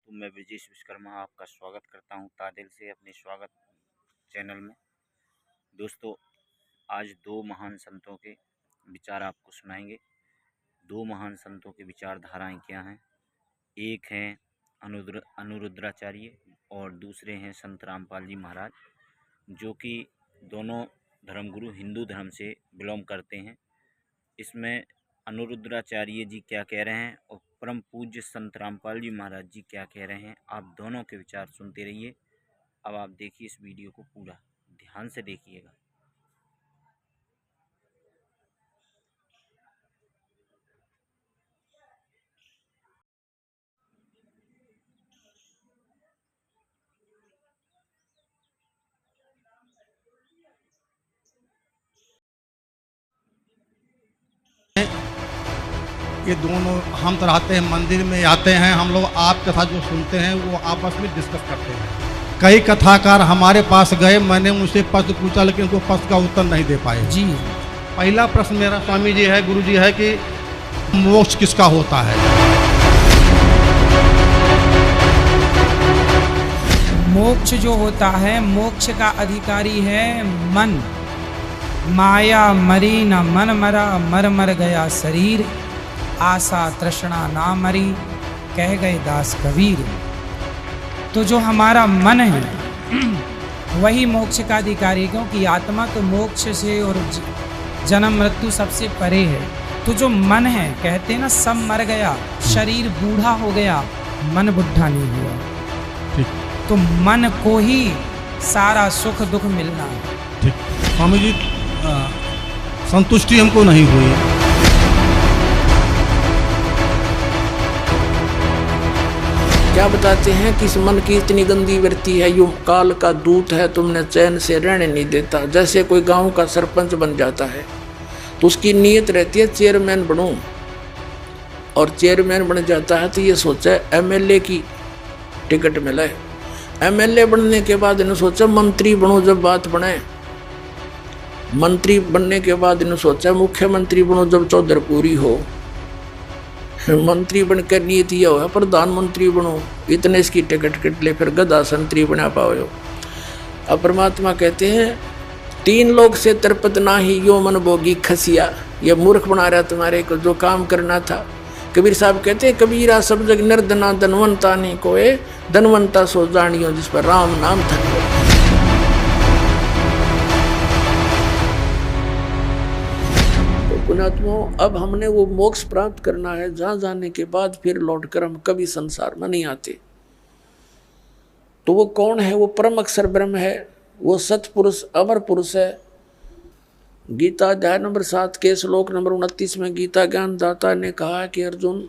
दोस्तों, मैं ब्रजेश विश्वकर्मा आपका स्वागत करता हूं तादिल से अपने स्वागत चैनल में। दोस्तों, आज दो महान संतों के विचार आपको सुनाएंगे। दो महान संतों के विचारधाराएं क्या हैं? एक हैं अनिरुद्धाचार्य और दूसरे हैं संत रामपाल जी महाराज, जो कि दोनों धर्मगुरु हिंदू धर्म से बिलोंग करते हैं। इसमें अनिरुद्धाचार्य जी क्या कह रहे हैं और परम पूज्य संत रामपाल जी महाराज जी क्या कह रहे हैं, आप दोनों के विचार सुनते रहिए। अब आप देखिए इस वीडियो को पूरा ध्यान से देखिएगा। ये दोनों हम तो रहते हैं मंदिर में आते हैं, हम लोग आप कथा जो सुनते हैं वो आपस में डिस्कस करते हैं। कई कथाकार हमारे पास गए, मैंने उनसे प्रश्न पूछा लेकिन उनको प्रश्न का उत्तर नहीं दे पाए जी। पहला प्रश्न मेरा स्वामी जी है, गुरु जी है कि मोक्ष किसका होता है? मोक्ष जो होता है, मोक्ष का अधिकारी है मन। माया मरी न मन मरा, मर मर गया शरीर, आशा तृष्णा ना मरी, कह गए दास कबीर। तो जो हमारा मन है वही मोक्ष का अधिकारी है, क्योंकि आत्मा तो मोक्ष से और जन्म मृत्यु सबसे परे है। तो जो मन है, कहते हैं ना सब मर गया, शरीर बूढ़ा हो गया, मन बुढ़ा नहीं हुआ। ठीक। तो मन को ही सारा सुख दुख मिलना है। ठीक। स्वामी जी, संतुष्टि हमको नहीं हुई। क्या बताते हैं कि इस मन की इतनी गंदी वृत्ति है, यूं काल का दूत है, तुमने चैन से रहने नहीं देता। जैसे कोई गांव का सरपंच बन जाता है तो उसकी नीयत रहती है चेयरमैन बनूं, और चेयरमैन बन जाता है तो ये सोचा एमएलए की टिकट मिले। एमएलए बनने के बाद इन्होंने सोचा मंत्री बनूं, जब बात बने। मंत्री बनने के बाद इन्होंने सोचा मुख्यमंत्री बनूं, जब चौधर पूरी हो। मंत्री बनकर नीयत यह हो प्रधानमंत्री बनो, इतने इसकी टिकट कट ले, फिर गधा संतरी बना पाओ। अब परमात्मा कहते हैं तीन लोग से तरपत ना ही यो मन भोगी खसिया। ये मूर्ख बना रहा तुम्हारे को जो काम करना था। कबीर साहब कहते हैं कबीरा सब जग निर्धना धनवंता नहीं कोए, धनवंता सो जानियो जिस पर राम नाम था। पुणात्माओं, अब हमने वो मोक्ष प्राप्त करना है, जहां जाने के बाद फिर लौटकर हम कभी संसार में नहीं आते। तो वो कौन है? वो परम अक्षर ब्रह्म है, वो सतपुरुष अमर पुरुष है। गीता अध्याय नंबर 7 के श्लोक नंबर 29 में गीता ज्ञान दाता ने कहा कि अर्जुन,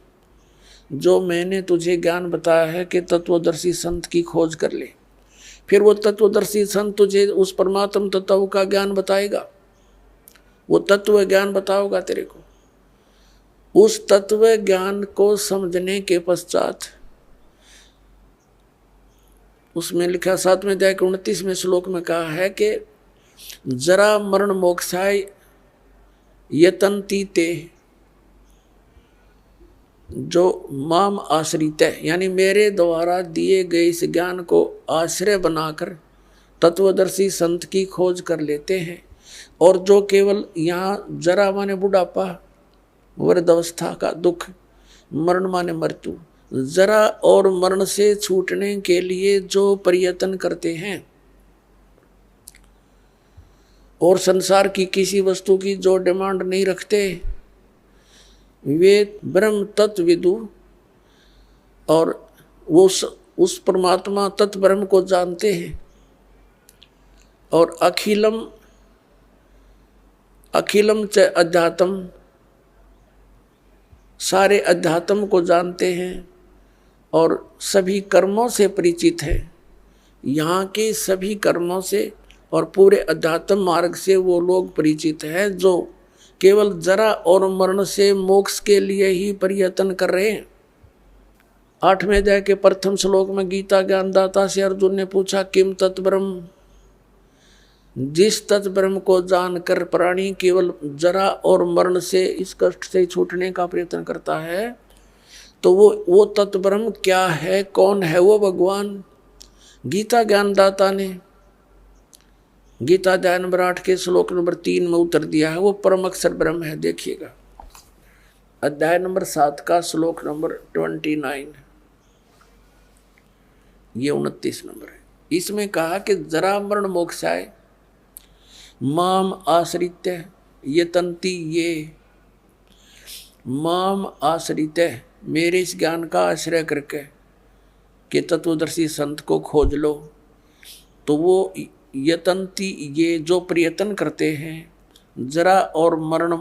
जो मैंने तुझे ज्ञान बताया है कि तत्वदर्शी संत की खोज कर ले। फिर वो तत्वदर्शी संत तुझे उस परमात्म तत्व का ज्ञान बताएगा, वो तत्व ज्ञान बताओगा तेरे को। उस तत्व ज्ञान को समझने के पश्चात उसमें लिखा 7वें अध्याय के 29वें श्लोक में कहा है कि जरा मरण मोक्षाय यतन्ति ते, जो माम आश्रित है, यानी मेरे द्वारा दिए गए इस ज्ञान को आश्रय बनाकर तत्वदर्शी संत की खोज कर लेते हैं। और जो केवल यहाँ जरा माने बुढ़ापा, वृद्धावस्था का दुख, मरण माने मृत्यु, जरा और मरण से छूटने के लिए जो प्रयत्न करते हैं और संसार की किसी वस्तु की जो डिमांड नहीं रखते, वे ब्रह्म तत्वविदु और वो उस परमात्मा तत्व ब्रह्म को जानते हैं। और अखिलम च अध्यात्म, सारे अध्यात्म को जानते हैं और सभी कर्मों से परिचित है। यहाँ के सभी कर्मों से और पूरे अध्यात्म मार्ग से वो लोग परिचित हैं जो केवल जरा और मरण से मोक्ष के लिए ही प्रयत्न कर रहे हैं। 8वें अध्याय के प्रथम श्लोक में गीता ज्ञानदाता से अर्जुन ने पूछा किम तत्ब्रह्म, जिस तत्व ब्रह्म को जानकर प्राणी केवल जरा और मरण से, इस कष्ट से छूटने का प्रयत्न करता है, तो वो तत्व ब्रह्म क्या है, कौन है वो भगवान? गीता ज्ञानदाता ने गीता अध्याय नंबर 8 के श्लोक नंबर 3 में उत्तर दिया है, वो परम अक्षर ब्रह्म है। देखिएगा अध्याय नंबर 7 का श्लोक नंबर 29, ये 29 नंबर है। इसमें कहा कि जरा मरण मोक्षाय माम आश्रित यतंती, ये माम आश्रित, मेरे इस ज्ञान का आश्रय करके कि तत्वदर्शी संत को खोज लो, तो वो यतंती, ये जो प्रयत्न करते हैं, जरा और मरण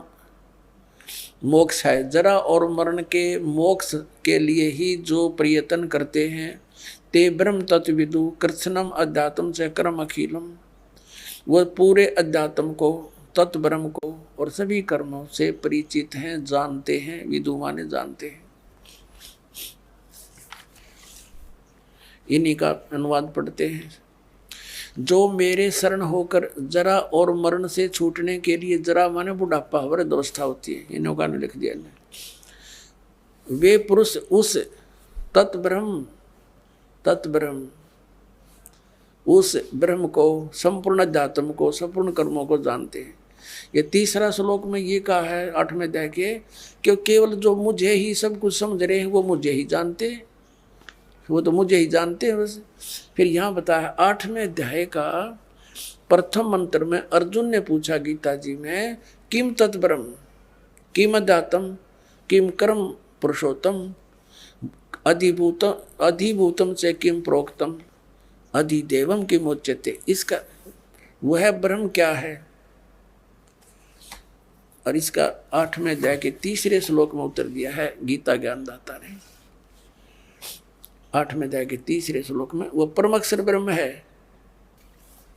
मोक्ष है, जरा और मरण के मोक्ष के लिए ही जो प्रयत्न करते हैं, ते ब्रह्म तत्विदु कृष्णम अध्यात्म च कर्म अखिलम, वह पूरे अध्यात्म को, तत्व ब्रह्म को और सभी कर्मों से परिचित हैं, जानते हैं। विदु माने जानते हैं। इन्हीं का अनुवाद पढ़ते हैं। जो मेरे शरण होकर जरा और मरण से छूटने के लिए, जरा माने बुढ़ापा, वृद्धावस्था होती है, इन लोगों ने लिख दिया ने, वे पुरुष उस तत्ब्रह्म उस ब्रह्म को, संपूर्ण अध्यात्म को, संपूर्ण कर्मों को जानते हैं। ये तीसरा श्लोक में ये कहा है 8वें अध्याय के, कि केवल जो मुझे ही सब कुछ समझ रहे हैं वो मुझे ही जानते हैं, वो तो मुझे ही जानते हैं बस। फिर यहाँ बताया 8वें अध्याय का प्रथम मंत्र में अर्जुन ने पूछा गीता जी में, किम तत्ब्रह्म किम अध्यात्म किम कर्म पुरुषोत्तम अधिभूतम से किम प्रोक्तम अधिदेवम किम उच्यते। इसका वह ब्रह्म क्या है, और इसका 8वें अध्याय के तीसरे श्लोक में उत्तर दिया है गीता ज्ञानदाता ने। 8वें अध्याय के तीसरे श्लोक में वो परम अक्षर ब्रह्म है।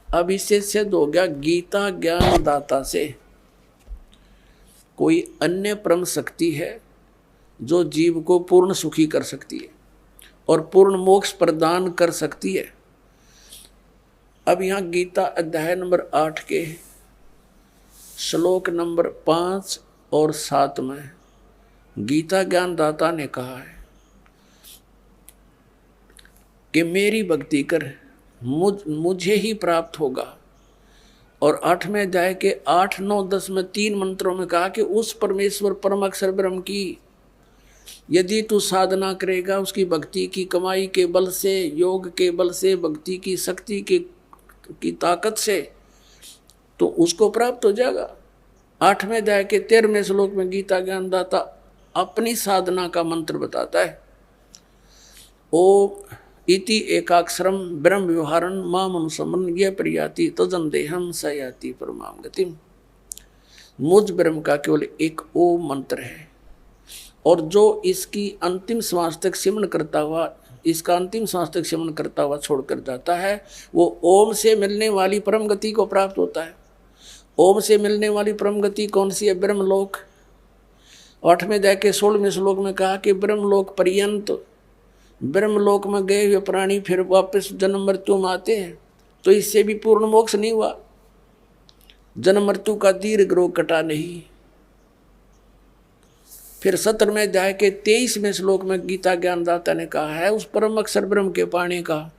अब इससे सिद्ध हो गया गीता ज्ञानदाता से कोई अन्य परम शक्ति है जो जीव को पूर्ण सुखी कर सकती है और पूर्ण मोक्ष प्रदान कर सकती है। अब यहाँ गीता अध्याय नंबर 8 के श्लोक नंबर 5 और 7 में गीता ज्ञानदाता ने कहा है कि मेरी भक्ति कर मुझे ही प्राप्त होगा। और 8वें अध्याय के 8, 9, 10 में 3 मंत्रों में कहा कि उस परमेश्वर परम अक्षर ब्रह्म की यदि तू साधना करेगा, उसकी भक्ति की कमाई के बल से, योग के बल से, भक्ति की शक्ति की ताकत से, तो उसको प्राप्त हो जाएगा। 8वें अध्याय के 13वें श्लोक में गीता ज्ञानदाता अपनी साधना का मंत्र बताता है, ओ इति एकाक्षरम ब्रह्म व्यवहारन माम अनुसमन ये प्रियाति तजन देहम सयाति परमाम गतिम। मुझ ब्रह्म का केवल एक ओम मंत्र है, और जो इसकी अंतिम श्वास तक सिमरण करता हुआ, इसका अंतिम श्वास तक सिमरण करता हुआ छोड़कर जाता है, वो ओम से मिलने वाली परम गति को प्राप्त होता है। ओम से मिलने वाली परम गति कौन सी है? ब्रह्मलोक। 8वें अध्याय के 16वें श्लोक में कहा कि ब्रह्मलोक पर्यंत, ब्रह्मलोक में गए हुए प्राणी फिर वापस जन्म मृत्यु में आते हैं, तो इससे भी पूर्ण मोक्ष नहीं हुआ, जन्म मृत्यु का दीर्घ रोग कटा नहीं। फिर 17वें अध्याय के 23वें श्लोक में गीता ज्ञानदाता ने कहा है उस परम अक्षर ब्रह्म के पाने का,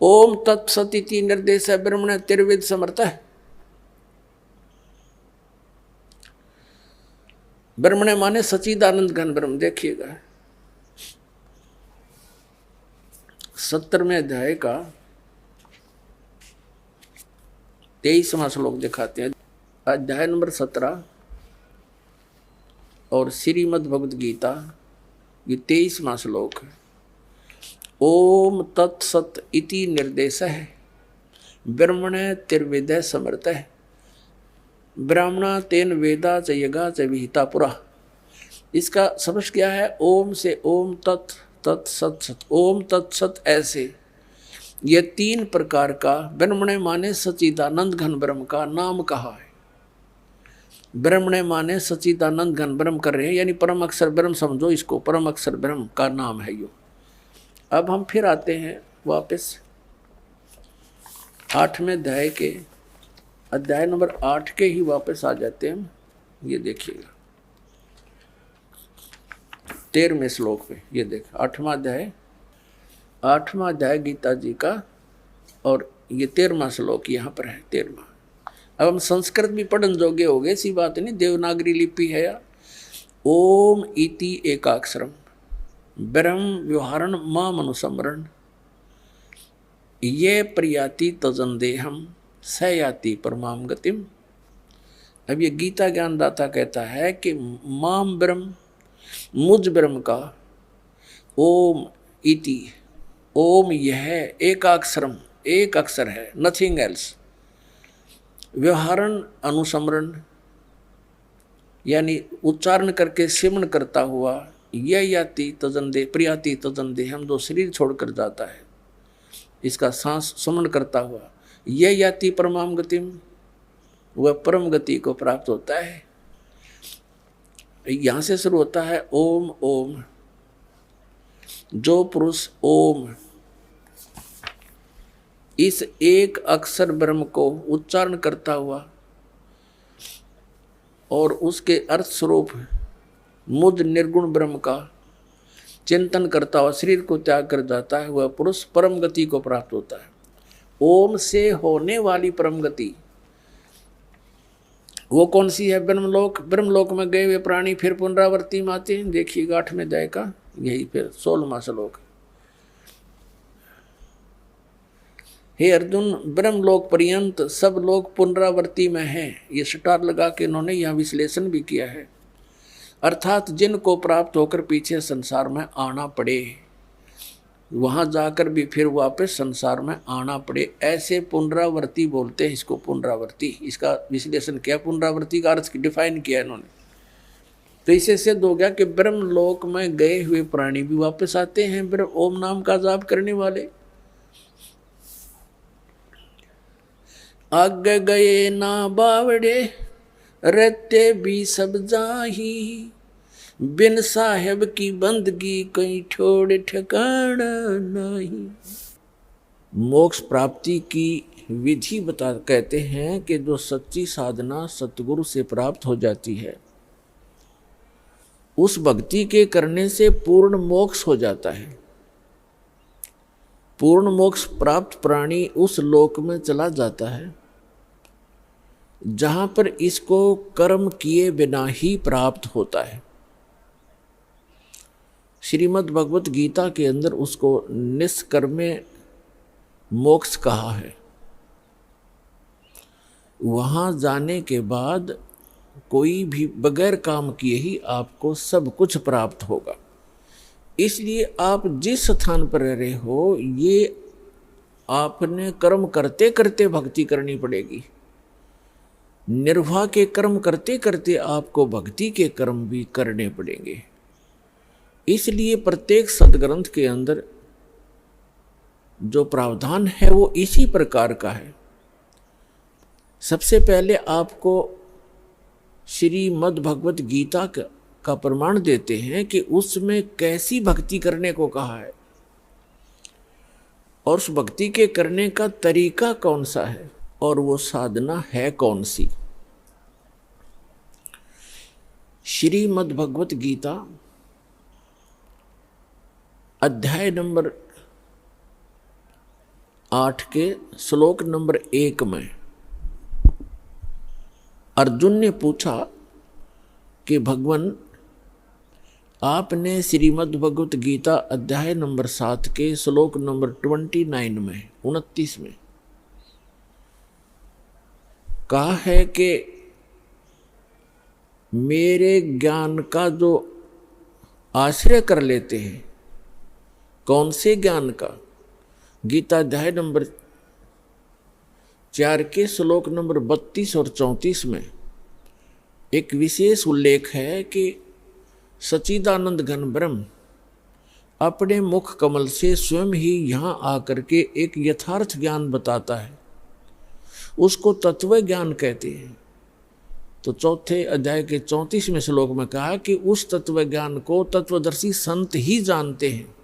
ओम तत्सदिति निर्देश ब्रह्मण त्रिविध समर्थ है। ब्रह्मण माने सच्चिदानंद घन ब्रह्म। देखिएगा 17वें अध्याय का 23वां श्लोक दिखाते हैं, अध्याय नंबर 17 और श्रीमद् भगवद गीता ये 23वां श्लोक है। ओम तत्सत इति निर्देश है ब्रह्मण त्रिवेद समर्थ है ब्राह्मणा तेन वेदा च यगा च विहिता पुरा। इसका समझ क्या है? ओम से ओम तत् तत्सत सत, ओम तत्सत ऐसे ये 3 प्रकार का ब्रह्मण माने सच्चिदानंद घन ब्रह्म का नाम कहा है। ब्रह्मण माने सच्चिदानंद घन ब्रह्म कर रहे हैं, यानी परम अक्षर ब्रह्म समझो इसको, परम अक्षर ब्रह्म का नाम है यो। अब हम फिर आते हैं वापस 8वें अध्याय के, अध्याय नंबर 8 के ही वापस आ जाते हैं। ये देखिएगा 13वें श्लोक पे ये देख, 8वां अध्याय गीता जी का, और ये 13वां श्लोक यहाँ पर है, 13वां। अब हम संस्कृत भी पढ़न जोगे हो गए, ऐसी बात नहीं, देवनागरी लिपि है या। ओम इति एकाक्षरम ब्रह्म व्यवहारण माम अनुसमरण ये प्रयाति तजंदेहम सयाति परमाम गतिम। अब ये गीता ज्ञानदाता कहता है कि माम ब्रह्म, मुझ ब्रह्म का, ओम इति, ओम यह एकाक्षरम, एक अक्षर है, नथिंग एल्स, व्यवहारण अनुसमरण यानी उच्चारण करके सिमरण करता हुआ, यह याति तजंदे प्रियाति तजंदे, हम जो शरीर छोड़कर जाता है इसका सांस समरण करता हुआ, यह याति परमाम गतिम, वह परम गति को प्राप्त होता है। यहां से शुरू होता है ओम ओम। जो पुरुष ओम इस एक अक्षर ब्रह्म को उच्चारण करता हुआ और उसके अर्थ स्वरूप मुझ निर्गुण ब्रह्म का चिंतन करता हुआ शरीर को त्याग कर जाता है, वह पुरुष परम गति को प्राप्त होता है। ओम से होने वाली परम गति वो कौन सी है? ब्रह्मलोक। ब्रह्मलोक में गए हुए प्राणी फिर पुनरावृत्ति में आते हैं। देखिएगा 8वें अध्याय का यही फिर 16वां श्लोक। हे अर्जुन, ब्रह्मलोक पर्यंत सब लोग पुनरावृत्ति में हैं। ये स्टार लगा के इन्होंने यह विश्लेषण भी किया है। अर्थात जिनको प्राप्त होकर पीछे संसार में आना पड़े, वहां जाकर भी फिर वापस संसार में आना पड़े, ऐसे पुनरावृत्ति बोलते हैं इसको। पुनरावृत्ति, इसका विश्लेषण किया, पुनरावृत्ति का अर्थ डिफाइन किया इन्होंने। तो इससे सिद्ध हो गया कि ब्रह्मलोक में गए हुए प्राणी भी वापस आते हैं, ब्रह्म ओम नाम का जाप करने वाले। आगे गए ना बावड़े रहते भी सब जाही, बिन साहेब की बंदगी कहीं छोड़ ठिकाना नहीं। मोक्ष प्राप्ति की विधि बता कहते हैं कि जो सच्ची साधना सतगुरु से प्राप्त हो जाती है, उस भक्ति के करने से पूर्ण मोक्ष हो जाता है। पूर्ण मोक्ष प्राप्त प्राणी उस लोक में चला जाता है जहां पर इसको कर्म किए बिना ही प्राप्त होता है। श्रीमद् भगवत गीता के अंदर उसको निष्कर्मे मोक्ष कहा है। वहां जाने के बाद कोई भी बगैर काम किए ही आपको सब कुछ प्राप्त होगा। इसलिए आप जिस स्थान पर रह रहे हो, ये आपने कर्म करते करते भक्ति करनी पड़ेगी। निर्वाह के कर्म करते करते आपको भक्ति के कर्म भी करने पड़ेंगे। इसलिए प्रत्येक सदग्रंथ के अंदर जो प्रावधान है वो इसी प्रकार का है। सबसे पहले आपको श्रीमद् भगवत गीता का प्रमाण देते हैं कि उसमें कैसी भक्ति करने को कहा है और उस भक्ति के करने का तरीका कौन सा है और वो साधना है कौन सी। श्रीमद् भगवत गीता अध्याय नंबर 8 के श्लोक नंबर 1 में अर्जुन ने पूछा कि भगवान, आपने श्रीमद् भगवत गीता अध्याय नंबर 7 के श्लोक नंबर 29 में 29 में कहा है कि मेरे ज्ञान का जो आश्रय कर लेते हैं। कौन से ज्ञान का? गीता अध्याय नंबर 4 के श्लोक नंबर 32 और 34 में एक विशेष उल्लेख है कि सच्चिदानंद घन ब्रह्म अपने मुख कमल से स्वयं ही यहाँ आकर के एक यथार्थ ज्ञान बताता है। उसको तत्व ज्ञान कहते हैं। तो 4 अध्याय के 34वें श्लोक में कहा कि उस तत्व ज्ञान को तत्वदर्शी संत ही जानते हैं।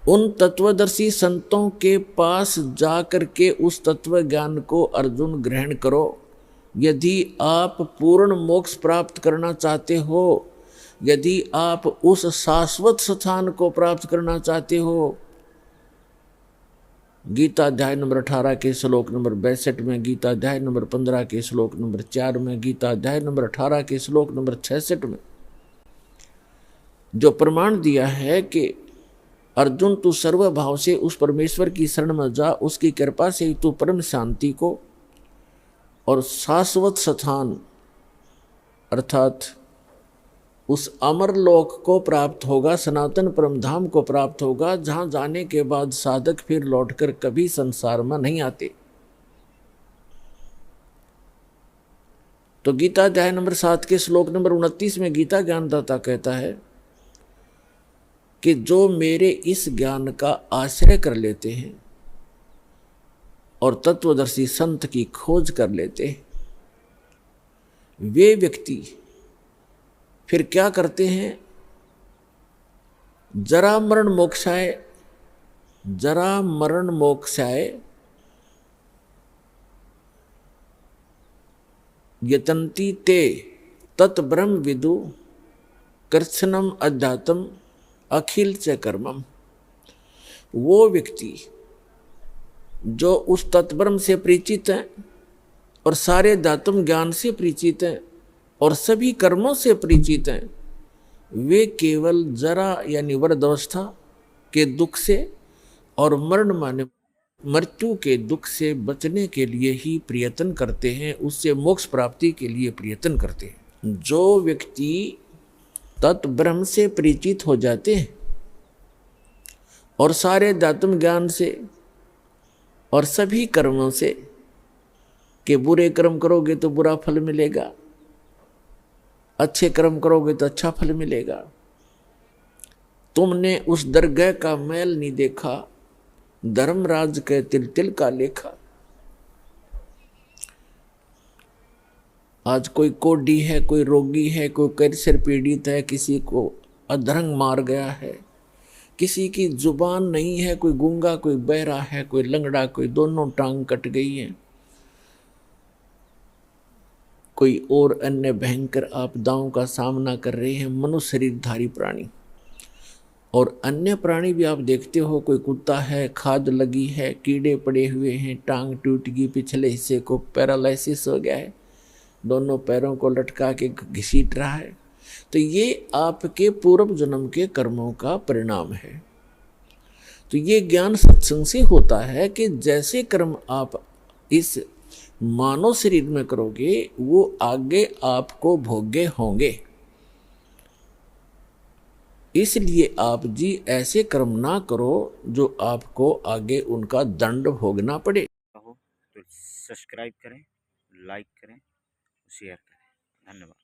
उन तत्वदर्शी संतों के पास जाकर के उस तत्व ज्ञान को अर्जुन ग्रहण करो। यदि आप पूर्ण मोक्ष प्राप्त करना चाहते हो, यदि आप उस शाश्वत स्थान को प्राप्त करना चाहते हो, गीता अध्याय नंबर 18 के श्लोक नंबर 62 में, गीता अध्याय नंबर 15 के श्लोक नंबर 4 में, गीता अध्याय नंबर 18 के श्लोक नंबर 66 में जो प्रमाण दिया है कि अर्जुन तू सर्वभाव से उस परमेश्वर की शरण में जा, उसकी कृपा से तू परम शांति को और शाश्वत स्थान अर्थात उस अमर लोक को प्राप्त होगा, सनातन परम धाम को प्राप्त होगा, जहां जाने के बाद साधक फिर लौटकर कभी संसार में नहीं आते। तो गीता अध्याय नंबर 7 के श्लोक नंबर 29 में गीता ज्ञानदाता कहता है कि जो मेरे इस ज्ञान का आश्रय कर लेते हैं और तत्वदर्शी संत की खोज कर लेते हैं, वे व्यक्ति फिर क्या करते हैं? जरा मरण मोक्षाय यतन्ति ते तत् ब्रह्म विदु कृत्स्नम अध्यात्म अखिल च कर्मम। वो व्यक्ति जो उस तत्ब्रह्म से परिचित हैं और सारे अध्यात्म ज्ञान से परिचित हैं और सभी कर्मों से परिचित हैं, वे केवल जरा यानी वृद्धावस्था के दुख से और मरण माने मृत्यु के दुख से बचने के लिए ही प्रयत्न करते हैं, उससे मोक्ष प्राप्ति के लिए प्रयत्न करते हैं। जो व्यक्ति तत्ब्रह्म से परिचित हो जाते हैं और सारे अध्यात्म ज्ञान से और सभी कर्मों से, कि बुरे कर्म करोगे तो बुरा फल मिलेगा, अच्छे कर्म करोगे तो अच्छा फल मिलेगा, तुमने उस दरगाह का मैल नहीं देखा, धर्मराज के तिल तिल का लेखा। आज कोई कोढ़ी है, कोई रोगी है, कोई कैंसर पीड़ित है, किसी को अधरंग मार गया है, किसी की जुबान नहीं है, कोई गूंगा, कोई बहरा है, कोई लंगड़ा, कोई दोनों टांग कट गई है, कोई और अन्य भयंकर आपदाओं का सामना कर रहे हैं मनुष्य शरीरधारी प्राणी। और अन्य प्राणी भी आप देखते हो, कोई कुत्ता है, खाद लगी है, कीड़े पड़े हुए हैं, टांग टूट गई, पिछले हिस्से को पैरालिसिस हो गया है, दोनों पैरों को लटका के घसीट रहा है। तो ये आपके पूर्व जन्म के कर्मों का परिणाम है। तो ये ज्ञान सत्संग से होता है कि जैसे कर्म आप इस मानव शरीर में करोगे वो आगे आपको भोग्य होंगे। इसलिए आप जी ऐसे कर्म ना करो जो आपको आगे उनका दंड भोगना पड़े। तो सब्सक्राइब करें, लाइक करें, शेयर करें। धन्यवाद।